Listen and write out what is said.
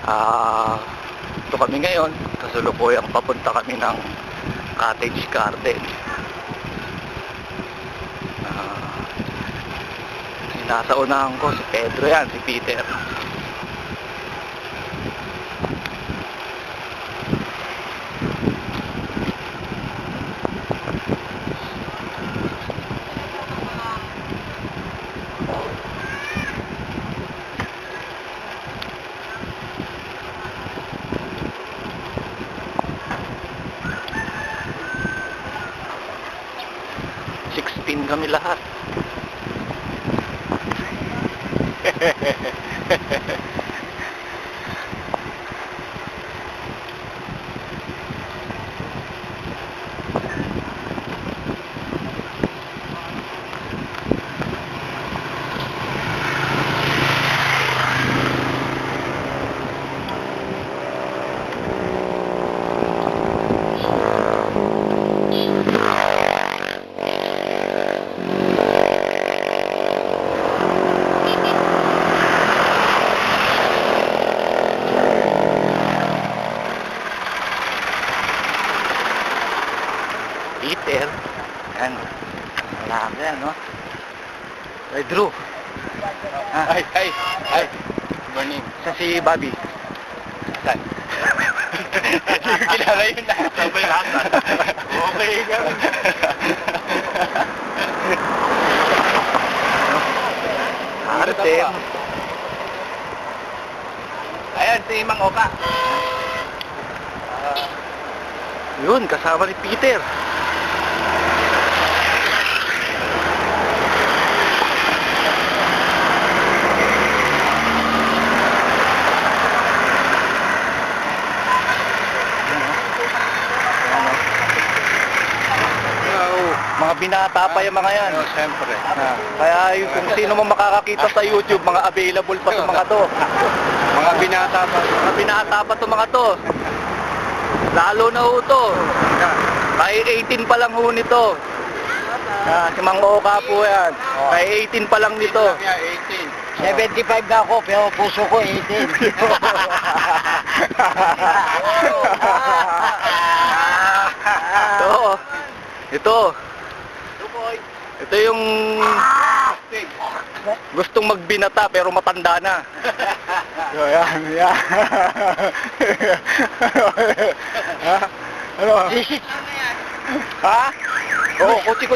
Ito kami ngayon, kasalukuyang papunta kami ng Cottage Garden. Nasa unahan ko si Pedro yan, si Peter. Kami lahat. Peter, yan, malaki yan, no? Ay, Drew. Ay, good morning. Saan si Bobby? Saan? Kilala yun na. Sabay lahat. Okay ka. Arte. Ayan, si Mang Oka. Yun, kasama ni Peter. Mga binata pa yung mga yan. Siyempre. Kaya yung kung sino mo makakakita sa YouTube, mga available pa sa mga to. Mga binata pa. Mga binata pa to mga to. Lalo na ho to. Kaya 18 pa lang ho nito. Si Mang Oka po yan. Kaya 18 pa lang nito. 75 na ako, pero puso ko 18. Ito yung gustong magbinata pero matanda na. Yan. Ha? Ano? Ha? Oo, kutsi.